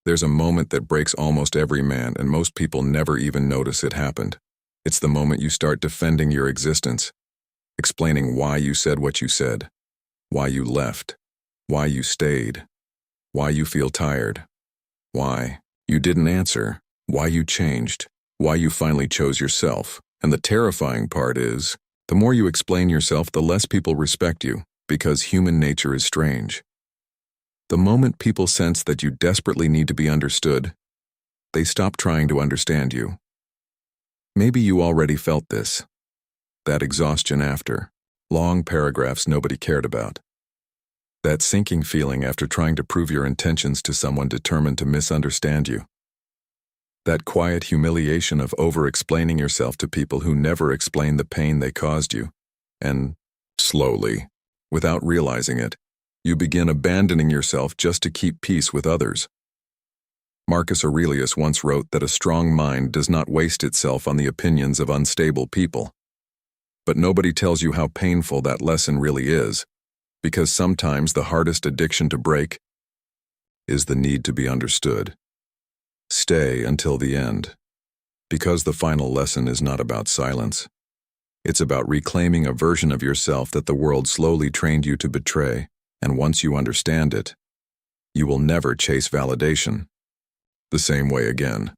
There's a moment that breaks almost every man, and most people never even notice it happened. It's the moment you start defending your existence, explaining why you said what you said, why you left, why you stayed, why you feel tired, why you didn't answer, why you changed, why you finally chose yourself. And the terrifying part is, the more you explain yourself, the less people respect you, because human nature is strange. The moment people sense that you desperately need to be understood, they stop trying to understand you. Maybe you already felt this. That exhaustion after long paragraphs nobody cared about. That sinking feeling after trying to prove your intentions to someone determined to misunderstand you. That quiet humiliation of over-explaining yourself to people who never explain the pain they caused you. And slowly, without realizing it, you begin abandoning yourself just to keep peace with others. Marcus Aurelius once wrote that a strong mind does not waste itself on the opinions of unstable people. But nobody tells you how painful that lesson really is, because sometimes the hardest addiction to break is the need to be understood. Stay until the end, because the final lesson is not about silence. It's about reclaiming a version of yourself that the world slowly trained you to betray, and once you understand it, you will never chase validation the same way again.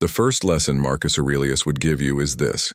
The first lesson Marcus Aurelius would give you is this: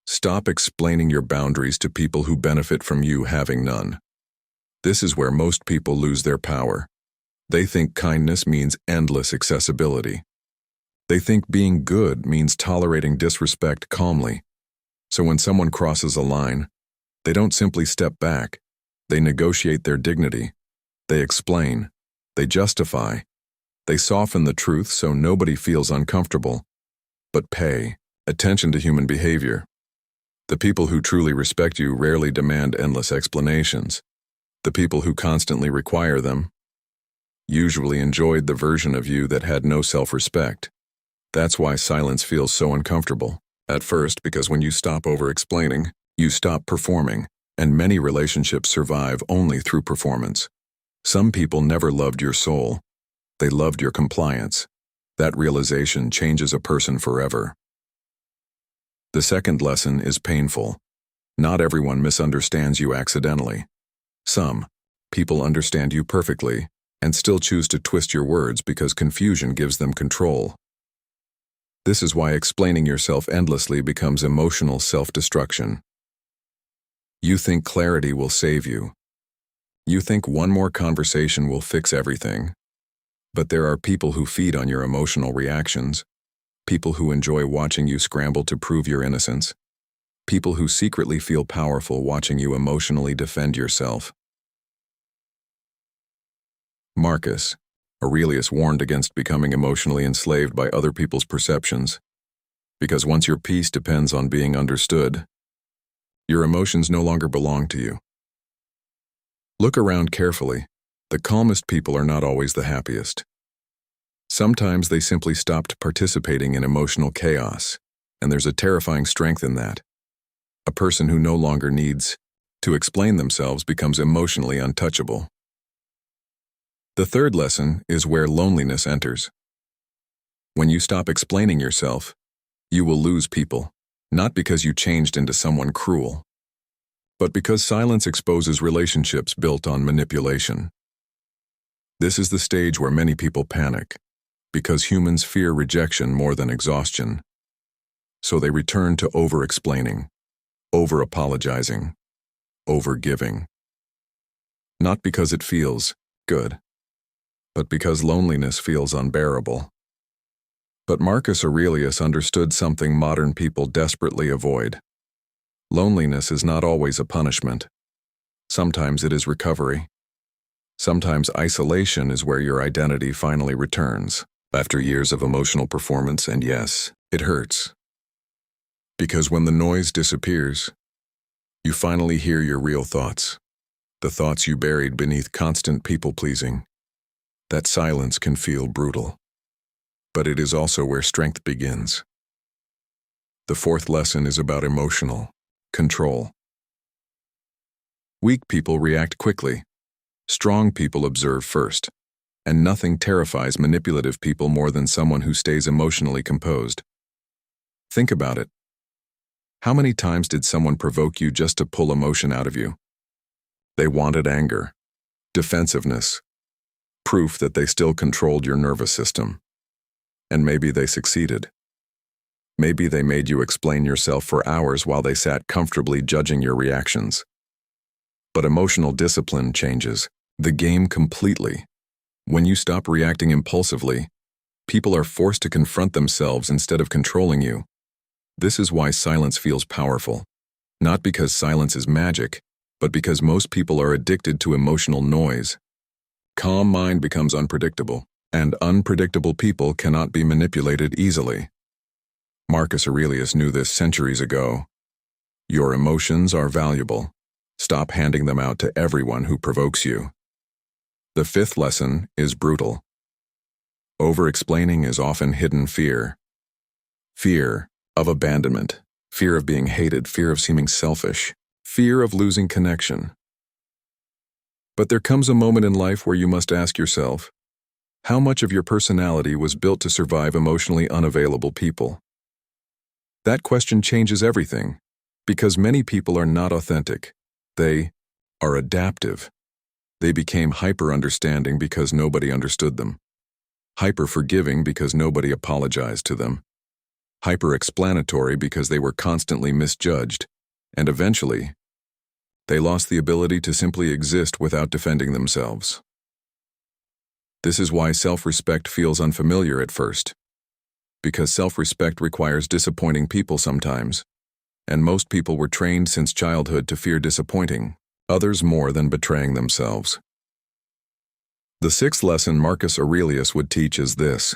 stop explaining your boundaries to people who benefit from you having none. This is where most people lose their power. They think kindness means endless accessibility. They think being good means tolerating disrespect calmly. So when someone crosses a line, they don't simply step back. They negotiate their dignity. They explain. They justify. They soften the truth so nobody feels uncomfortable. But pay attention to human behavior. The people who truly respect you rarely demand endless explanations. The people who constantly require them usually enjoyed the version of you that had no self-respect. That's why silence feels so uncomfortable. At first, because when you stop over-explaining, you stop performing, and many relationships survive only through performance. Some people never loved your soul. They loved your compliance. That realization changes a person forever. The second lesson is painful. Not everyone misunderstands you accidentally. Some people understand you perfectly and still choose to twist your words because confusion gives them control. This is why explaining yourself endlessly becomes emotional self-destruction. You think clarity will save you. You think one more conversation will fix everything. But there are people who feed on your emotional reactions, people who enjoy watching you scramble to prove your innocence, people who secretly feel powerful watching you emotionally defend yourself. Marcus Aurelius warned against becoming emotionally enslaved by other people's perceptions, because once your peace depends on being understood, your emotions no longer belong to you. Look around carefully. The calmest people are not always the happiest. Sometimes they simply stopped participating in emotional chaos, and there's a terrifying strength in that. A person who no longer needs to explain themselves becomes emotionally untouchable. The third lesson is where loneliness enters. When you stop explaining yourself, you will lose people, not because you changed into someone cruel, but because silence exposes relationships built on manipulation. This is the stage where many people panic, because humans fear rejection more than exhaustion. So they return to over-explaining, over-apologizing, over-giving. Not because it feels good, but because loneliness feels unbearable. But Marcus Aurelius understood something modern people desperately avoid. Loneliness is not always a punishment. Sometimes it is recovery. Sometimes isolation is where your identity finally returns, after years of emotional performance, and yes, it hurts. Because when the noise disappears, you finally hear your real thoughts, the thoughts you buried beneath constant people-pleasing. That silence can feel brutal, but it is also where strength begins. The fourth lesson is about emotional control. Weak people react quickly. Strong people observe first, and nothing terrifies manipulative people more than someone who stays emotionally composed. Think about it. How many times did someone provoke you just to pull emotion out of you? They wanted anger, defensiveness, proof that they still controlled your nervous system. And maybe they succeeded. Maybe they made you explain yourself for hours while they sat comfortably judging your reactions. But emotional discipline changes the game completely. When you stop reacting impulsively, people are forced to confront themselves instead of controlling you. This is why silence feels powerful. Not because silence is magic, but because most people are addicted to emotional noise. Calm mind becomes unpredictable, and unpredictable people cannot be manipulated easily. Marcus Aurelius knew this centuries ago. Your emotions are valuable. Stop handing them out to everyone who provokes you. The fifth lesson is brutal. Over-explaining is often hidden fear. Fear of abandonment, fear of being hated, fear of seeming selfish, fear of losing connection. But there comes a moment in life where you must ask yourself, how much of your personality was built to survive emotionally unavailable people? That question changes everything, because many people are not authentic. They are adaptive. They became hyper-understanding because nobody understood them, hyper-forgiving because nobody apologized to them, hyper-explanatory because they were constantly misjudged, and eventually, they lost the ability to simply exist without defending themselves. This is why self-respect feels unfamiliar at first, because self-respect requires disappointing people sometimes, and most people were trained since childhood to fear disappointing others more than betraying themselves. The sixth lesson Marcus Aurelius would teach is this: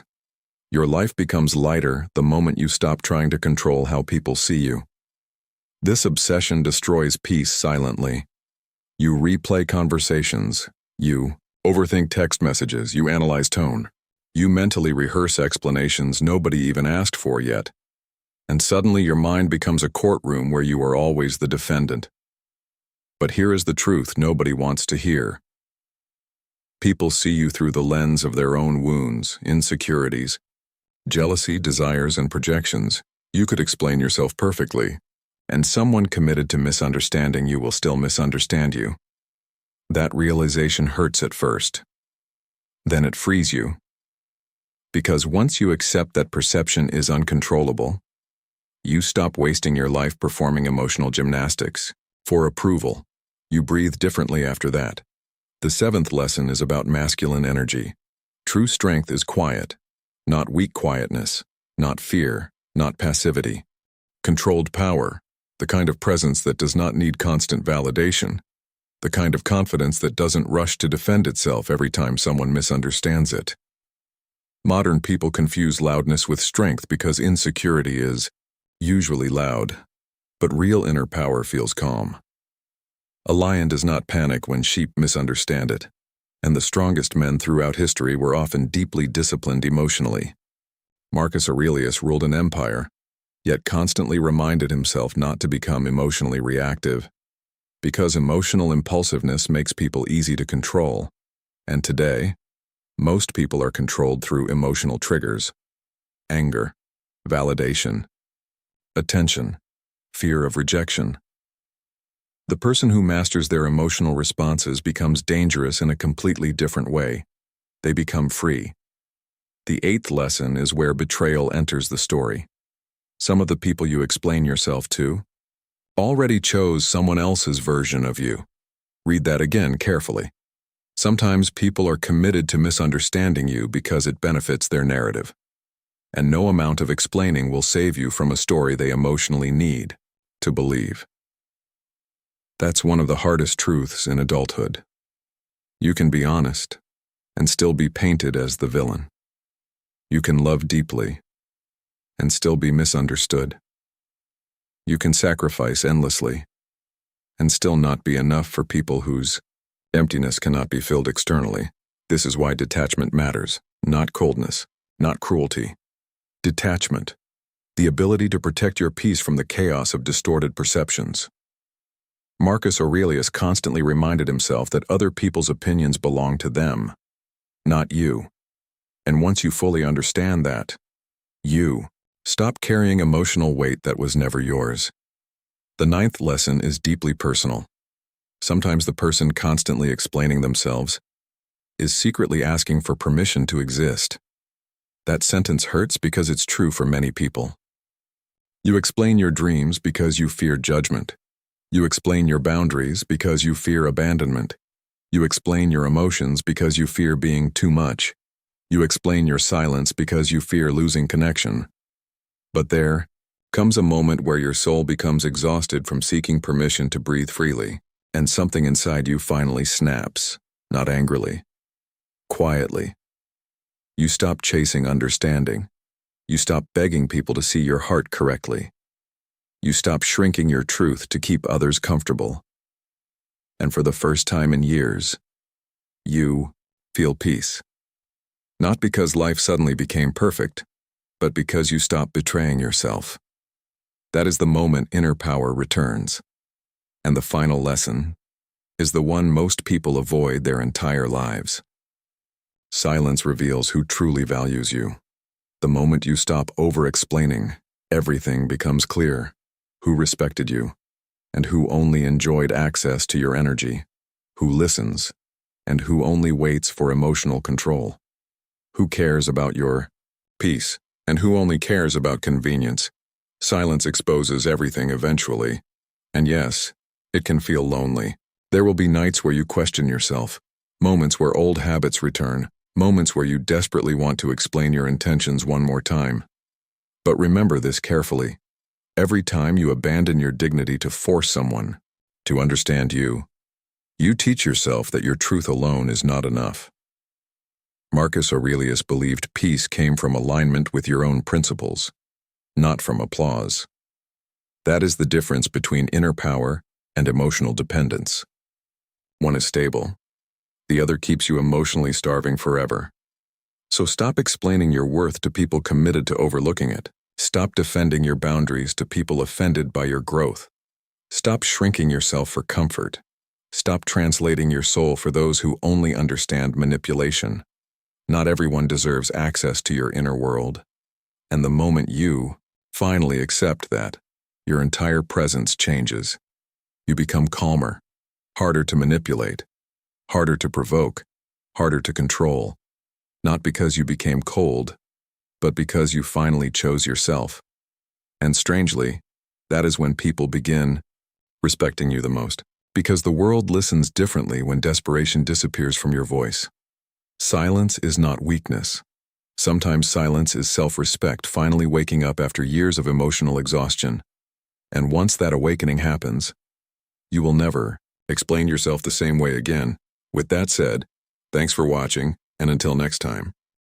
your life becomes lighter the moment you stop trying to control how people see you. This obsession destroys peace silently. You replay conversations, you overthink text messages, you analyze tone, you mentally rehearse explanations nobody even asked for yet, and suddenly your mind becomes a courtroom where you are always the defendant. But here is the truth nobody wants to hear. People see you through the lens of their own wounds, insecurities, jealousy, desires, and projections. You could explain yourself perfectly, and someone committed to misunderstanding you will still misunderstand you. That realization hurts at first. Then it frees you. Because once you accept that perception is uncontrollable, you stop wasting your life performing emotional gymnastics for approval. You breathe differently after that. The seventh lesson is about masculine energy. True strength is quiet, not weak quietness, not fear, not passivity. Controlled power, the kind of presence that does not need constant validation, the kind of confidence that doesn't rush to defend itself every time someone misunderstands it. Modern people confuse loudness with strength because insecurity is usually loud, but real inner power feels calm. A lion does not panic when sheep misunderstand it, and the strongest men throughout history were often deeply disciplined emotionally. Marcus Aurelius ruled an empire, yet constantly reminded himself not to become emotionally reactive, because emotional impulsiveness makes people easy to control, and today, most people are controlled through emotional triggers: anger, validation, attention, fear of rejection. The person who masters their emotional responses becomes dangerous in a completely different way. They become free. The eighth lesson is where betrayal enters the story. Some of the people you explain yourself to already chose someone else's version of you. Read that again carefully. Sometimes people are committed to misunderstanding you because it benefits their narrative. And no amount of explaining will save you from a story they emotionally need to believe. That's one of the hardest truths in adulthood. You can be honest and still be painted as the villain. You can love deeply and still be misunderstood. You can sacrifice endlessly and still not be enough for people whose emptiness cannot be filled externally. This is why detachment matters, not coldness, not cruelty. Detachment, the ability to protect your peace from the chaos of distorted perceptions. Marcus Aurelius constantly reminded himself that other people's opinions belong to them, not you. And once you fully understand that, you stop carrying emotional weight that was never yours. The ninth lesson is deeply personal. Sometimes the person constantly explaining themselves is secretly asking for permission to exist. That sentence hurts because it's true for many people. You explain your dreams because you fear judgment. You explain your boundaries because you fear abandonment. You explain your emotions because you fear being too much. You explain your silence because you fear losing connection. But there comes a moment where your soul becomes exhausted from seeking permission to breathe freely, and something inside you finally snaps, not angrily, quietly. You stop chasing understanding. You stop begging people to see your heart correctly. You stop shrinking your truth to keep others comfortable. And for the first time in years, you feel peace. Not because life suddenly became perfect, but because you stop betraying yourself. That is the moment inner power returns. And the final lesson is the one most people avoid their entire lives. Silence reveals who truly values you. The moment you stop over-explaining, everything becomes clear. Who respected you, and who only enjoyed access to your energy, who listens, and who only waits for emotional control, who cares about your peace, and who only cares about convenience. Silence exposes everything eventually, and yes, it can feel lonely. There will be nights where you question yourself, moments where old habits return, moments where you desperately want to explain your intentions one more time. But remember this carefully. Every time you abandon your dignity to force someone to understand you, you teach yourself that your truth alone is not enough. Marcus Aurelius believed peace came from alignment with your own principles, not from applause. That is the difference between inner power and emotional dependence. One is stable. The other keeps you emotionally starving forever. So stop explaining your worth to people committed to overlooking it. Stop defending your boundaries to people offended by your growth. Stop shrinking yourself for comfort. Stop translating your soul for those who only understand manipulation. Not everyone deserves access to your inner world. And the moment you finally accept that, your entire presence changes. You become calmer, harder to manipulate, harder to provoke, harder to control. Not because you became cold, but because you finally chose yourself. And strangely, that is when people begin respecting you the most. Because the world listens differently when desperation disappears from your voice. Silence is not weakness. Sometimes silence is self-respect finally waking up after years of emotional exhaustion. And once that awakening happens, you will never explain yourself the same way again. With that said, thanks for watching, and until next time.